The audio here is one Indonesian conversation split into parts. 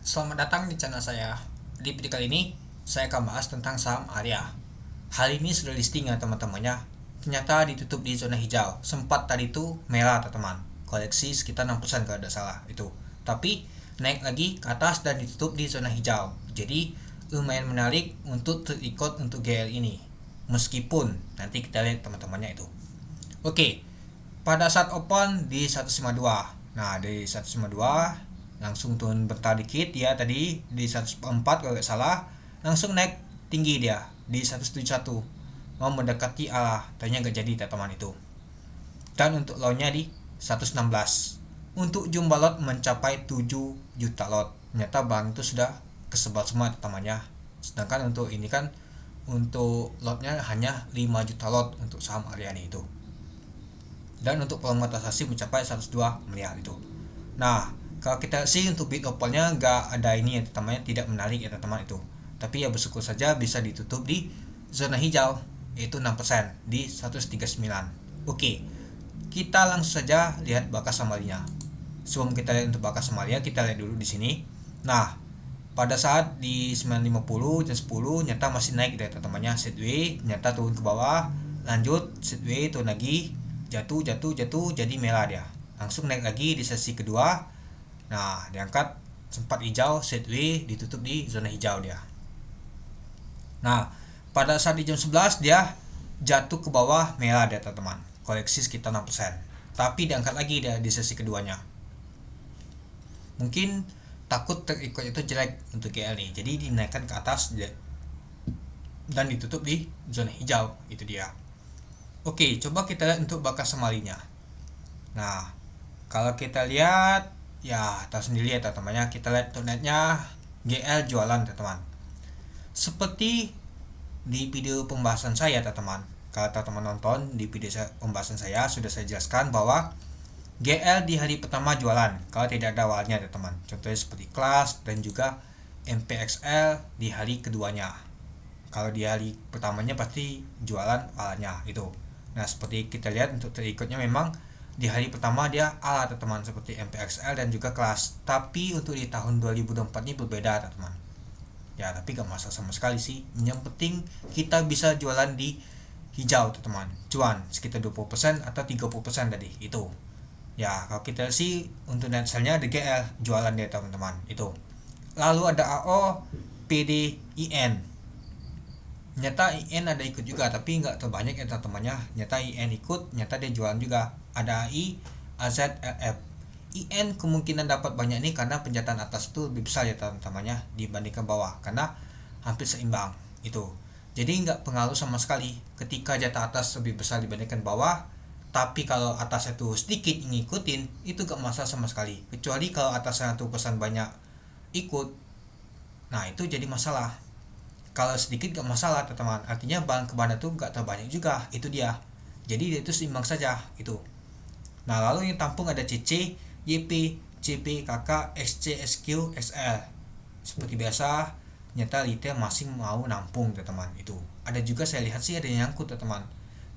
Selamat datang di channel saya. Di video kali ini, saya akan bahas tentang saham Arya. Hari ini sudah listing ya teman-temannya. Ternyata ditutup di zona hijau. Sempat tadi itu merah teman-teman. Koleksi sekitar 6% kalau tidak salah itu. Tapi naik lagi ke atas dan ditutup di zona hijau. Jadi lumayan menarik untuk terikut untuk GL ini. Meskipun nanti kita lihat teman-temannya itu. Oke, pada saat open di 152. Nah, di 152 langsung turun bentar dikit ya tadi di 104 kalau nggak salah, langsung naik tinggi dia di 171 mau mendekati Allah, ternyata nggak jadi teman itu. Dan untuk low-nya di 116. Untuk jumlah lot mencapai 7 juta lot. Ternyata bank itu sudah kesebar semua temannya. Sedangkan untuk ini kan untuk lotnya hanya 5 juta lot untuk saham Aryani itu. Dan untuk volume transaksi mencapai 102 miliar itu. Nah, kalau kita sih untuk bid opennya nggak ada ini ya teman-teman, tidak menarik ya teman-teman itu. Tapi ya bersyukur saja bisa ditutup di zona hijau yaitu 6% di 139. Oke, kita langsung saja lihat bakas samarinya. Sebelum kita lihat untuk bakas samaria, kita lihat dulu di sini. Nah, pada saat di 950 dan 10 nyata masih naik deh teman-temannya, sideways nyata turun ke bawah, lanjut sideways turun lagi, jatuh jadi merah dia, langsung naik lagi di sesi kedua. Nah, diangkat sempat hijau, sideways ditutup di zona hijau dia. Nah, pada saat di jam 11 dia jatuh ke bawah merah dia teman-teman, koleksi sekitar 6%, tapi diangkat lagi dia di sesi keduanya. Mungkin takut terikut itu jelek untuk GL nih, jadi dinaikkan ke atas dan ditutup di zona hijau itu dia. Oke, coba kita lihat untuk bakas semalinya. Nah, kalau kita lihat ya tahu sendiri ya teman-temannya, kita lihat netnya GL jualan teman-teman. Seperti di video pembahasan saya teman-teman, kalau teman-teman nonton di video pembahasan saya sudah saya jelaskan bahwa GL di hari pertama jualan kalau tidak ada awalnya teman-teman. Contohnya seperti kelas dan juga MPXL di hari keduanya. Kalau di hari pertamanya pasti jualan awalnya itu. Nah, seperti kita lihat untuk terikutnya memang di hari pertama dia ala teman-teman seperti MPXL dan juga kelas. Tapi untuk di tahun 2024 ini berbeda teman-teman. Ya, tapi gak masalah sama sekali sih. Yang penting kita bisa jualan di hijau teman-teman. Cuan sekitar 20% atau 30% tadi itu. Ya, kalau kita sih untuk net sale-nya ada GL jualan dia teman-teman itu. Lalu ada AO, PD, IN. Nyata IN ada ikut juga tapi nggak terbanyak ya teman-temannya. Nyata IN ikut, nyata dia jualan juga. Ada AI, AZLF. IN kemungkinan dapat banyak nih karena penjatan atas itu lebih besar ya teman-temannya dibandingkan bawah karena hampir seimbang itu. Jadi nggak pengaruh sama sekali ketika jatah atas lebih besar dibandingkan bawah. Tapi kalau atas itu sedikit ngikutin itu gak masalah sama sekali, kecuali kalau atasnya tuh pesan banyak ikut, nah itu jadi masalah. Kalau sedikit gak masalah teman-teman, artinya bahan kebahan itu gak terbanyak juga, itu dia. Jadi dia itu seimbang saja itu. Nah, lalu yang tampung ada CC, YP, CP, KK, XC, SQ, SL. Seperti biasa, nyata retail masih mau nampung teman-teman itu. Ada juga saya lihat sih ada yang nyangkut teman-teman.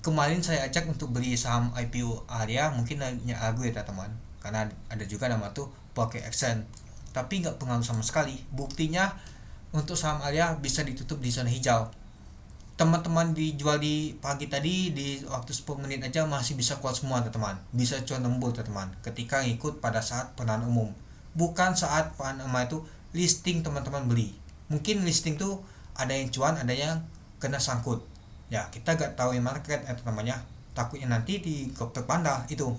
Kemarin saya ajak untuk beli saham IPO Arya, mungkin nanya ragu ya teman-teman, karena ada juga nama tuh pakai Accent, tapi nggak pengaruh sama sekali. Buktinya untuk saham Arya bisa ditutup di zona hijau. Teman-teman dijual di pagi tadi di waktu 10 menit aja masih bisa kuat semua teman-teman, bisa cuan lembur teman-teman ketika ngikut pada saat penahan umum, bukan saat penahan umum itu listing teman-teman beli. Mungkin listing tuh ada yang cuan, ada yang kena sangkut. Ya, kita gak tahu yang market namanya, takutnya nanti di kopek panda itu.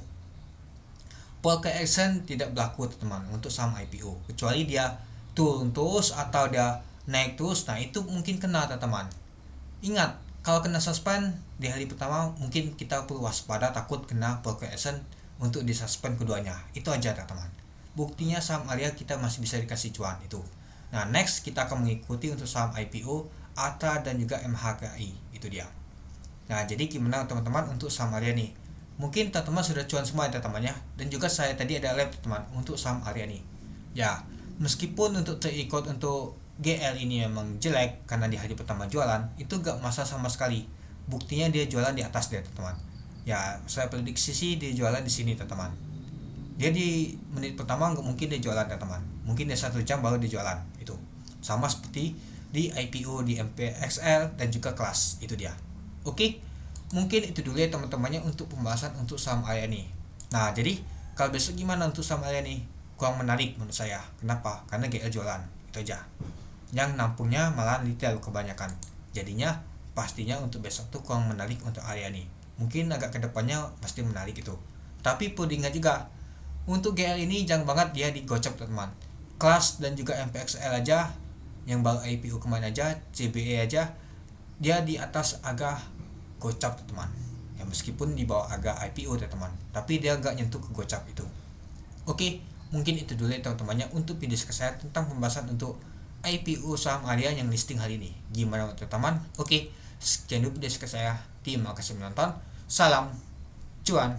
Polka Action tidak berlaku teman untuk saham IPO kecuali dia turun terus atau dia naik terus, nah itu mungkin kena teman. Ingat, kalau kena suspend di hari pertama mungkin kita perlu waspada, takut kena Polka Action untuk disuspend keduanya. Itu aja teman. Buktinya saham Arya kita masih bisa dikasih cuan itu. Nah, next kita akan mengikuti untuk saham IPO ATA dan juga MHKI, itu dia. Nah, jadi gimana teman-teman untuk saham Arya nih? Mungkin teman-teman sudah cuan semua ya teman-temannya, dan juga saya tadi ada live teman untuk saham Arya nih. Ya, meskipun untuk terikut untuk GL ini memang jelek karena di hari pertama jualan, itu gak masalah sama sekali. Buktinya dia jualan di atas dia teman-teman. Ya, saya prediksi sih dia jualan di sini teman-teman. Dia di menit pertama nggak mungkin dia jualan ya teman, mungkin dia 1 jam baru dia jualan. Itu sama seperti di IPO, di MPXL dan juga kelas, itu dia. Oke, mungkin itu dulu ya teman-temannya untuk pembahasan untuk saham Aria nih. Nah jadi kalau besok gimana untuk saham Aria nih, kurang menarik menurut saya. Kenapa? Karena GL jualan, itu aja. Yang nampungnya malah retail kebanyakan, jadinya pastinya untuk besok tuh kurang menarik untuk Aria nih. Mungkin agak kedepannya pasti menarik itu, tapi perlu diingat juga untuk GL ini jangan banget dia digocap teman. Kelas dan juga MPXL aja yang baru IPO kemarin aja, CBE aja dia di atas agak gocap teman. Ya meskipun di bawah agak IPO teman, tapi dia agak nyentuh ke gocap itu. Oke, mungkin itu dulu ya teman-temannya untuk video saya tentang pembahasan untuk IPO saham Aria yang listing hari ini. Gimana teman-teman? Oke, sekian dulu video saya. Terima kasih menonton. Salam cuan.